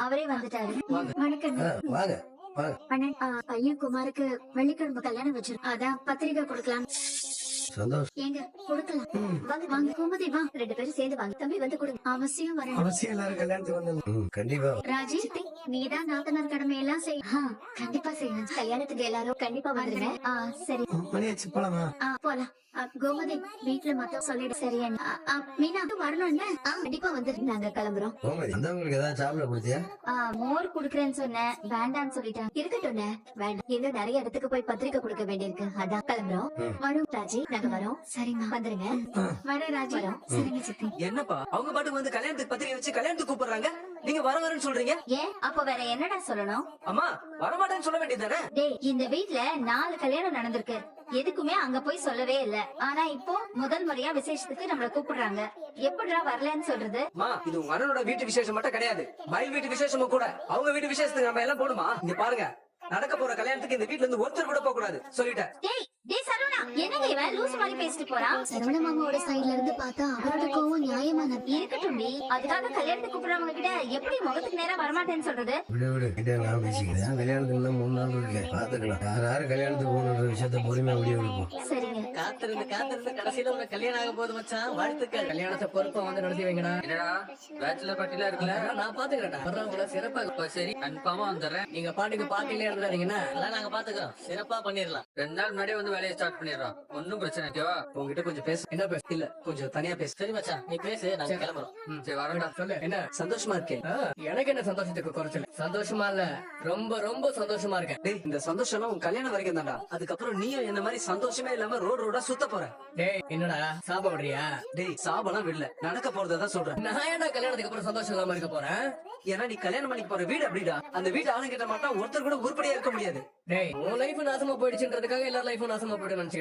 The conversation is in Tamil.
அவரே வந்துட்டாரு. வணக்கம் வாங்க வாங்க. அண்ணன். பையன் குமாருக்கு வெள்ளிக்கிழமை கல்யாணம் வச்சிரு, அதான் பத்திரிக்கை கொடுக்கலாம். சந்தோஷம். ஏங்க கொடுக்கலாம். வாங்க வாங்க கோமதி வா, 2 பேரும் சேர்ந்து வாங்க. தம்பி வந்து கொடுங்க. அவசியம் வரணும். அவசியம் எல்லாரும் கல்யாணத்துக்கு வந்து கண்டிப்பா. ராஜி நீதான் நாத்தனார் கடமை எல்லாம் செய். கண்டிப்பா செய்யணும். கல்யாணத்துக்கு எல்லாரும் கண்டிப்பா வந்துருங்க. சரி மணியாச்சு போலாமா? போலாம். கோமதி வீட்டுல மொத்தம் சொல்லிடு. சரி மீனா வரணும் என்ன? கண்டிப்பா வந்து நாங்க கிளம்புறோம். கோமதி வந்தவங்களுக்கு ஏதாவது சாப்பிட கொடுத்தியா? மோர் குடுக்கறேன்னு சொன்னேன், வேண்டாம்னு சொல்லிட்டான். இருக்கட்டும் வேண்டாம், இன்னும் நிறைய இடத்துக்கு போய் பத்திரிக்கை கொடுக்க வேண்டியிருக்கு, அதான் கிளம்புறோம். வரும் ராஜி, நாங்க வரோம். சரிம்மா வந்துருங்க. வர ராஜி வரோம். சரிங்க சித்தி. என்னப்பா அவங்க பாட்டுக்கு வந்து கல்யாணத்துக்கு பத்திரிக்கை வச்சு கல்யாணத்துக்கு கூப்பிடுறாங்க, நீங்க வரன்னு சொல்றீங்க? ஏன் அப்ப வேற என்னடா சொல்லணும்? அம்மா வரமாட்டேன்னு சொல்ல வேண்டியதானே? டேய், இந்த வீட்ல 4 கல்யாணம் நடந்திருக்கு, எதுக்குமே அங்க போய் சொல்லவே இல்ல. ஆனா இப்போ முதல் முறையா விசேஷத்துக்கு நம்மள கூப்பிடுறாங்க, எப்படிடா வரலன்னு சொல்றது? அம்மா இது உங்க அண்ணனோட வீட்டு விசேஷம் மட்டும் கிடையாது, மயில் வீட்டு விசேஷமும் கூட. அவங்க வீட்டு விசேஷத்துக்கு நம்ம எல்லாம் போடுமா? இங்க பாருங்க, நடக்க போற கல்யாணத்துக்கு இந்த வீட்ல இருந்து ஒருத்தர் கூட போக கூடாது சொல்லிட்டேன். டேய் சரவணா, என்னங்க இவன் லூசு மாதிரி பேசிட்டு போறான்? சரவண மாமாவோட சைடுல இருந்து பார்த்தா அவரோட கோவம் நியாயமான இருக்கட்டும். அதுக்காக கல்யாணத்துக்கு கூப்பிடுறவங்க கிட்ட எப்படி முகத்துக்கு நேரா வரமாட்டேன்னு சொல்றது? விடு விடு கிட்ட நான் பேசிக்கிறேன். கல்யாணத்துக்கு இன்னும் 3 நாள் இருக்கு, பாத்துக்கலாம். யாரு கல்யாணத்துக்கு போகணுன்ற விஷயத்த பொறுமையா முடிவு எடுப்போம். சரிங்க. காத்திருந்து கடைசியில உங்க கல்யாணம் ஆக போது மச்சான், வாழ்த்துக்கள். கல்யாணத்தை பொறுப்பா வந்து நடத்தி வைங்கடா. என்னடா பேச்சுலர் பார்ட்டில இருக்குல்ல, நான் பாத்துக்கிறேன்டா. வர்றவங்கள சிறப்பா சரி கன்ஃபார்மா வந்துடுறேன். நீங்க பாட்டுக்கு பார்ட்டிலே இருந்துறாதீங்கன்னா அதெல்லாம் நாங்க பாத்துக்கிறோம், சிறப்பா பண்ணிடலாம். 2 நாள் முன்னாடியே வந்து வேலையை ஸ்டார்ட் பண்ணிடுறோம், ஒன்னும் பிரச்சனை இல்லையா? உங்ககிட்ட கொஞ்சம் பேச. என்ன பேச? இல்ல கொஞ்சம் தனியா பேச. சரி மச்சான் நீ பேசு, நாங்க கிளம்புறோம். சரி வரேன்டா. சொல்லு என்ன சந்தோஷமா இருக்கேன். எனக்கு என்ன சந்தோஷத்துக்கு குறைச்சல? சந்தோஷமா இல்ல, ரொம்ப ரொம்ப சந்தோஷமா இருக்கேன். டேய் இந்த சந்தோஷம் உன் கல்யாணம் வரைக்கும் தான்டா, அதுக்கப்புறம் நீயும் என்ன மாதிரி சந்தோஷமே இல்லாம ரோடா சுத்த போற. டேய் என்னடா சாபம் விடுறியா? டேய் சாபெல்லாம் விடல, நடக்க போறதான் சொல்றேன். நான் ஏன்டா கல்யாணத்துக்கு அப்புறம் சந்தோஷம் இல்லாம இருக்க போறேன்? ஏன்னா நீ கல்யாணம் பண்ணிக்க போற வீடு அப்படிடா, அந்த வீட்டு ஆளுங்கிட்ட மட்டும் ஒருத்தர் கூட உருப்படியா இருக்க முடியாது. டேய் உன் லைஃப் நாசமா போயிடுச்சுன்றதுக்காக எல்லாரும் லைஃப் நாசமா போயிடு நினைச்சிட்டு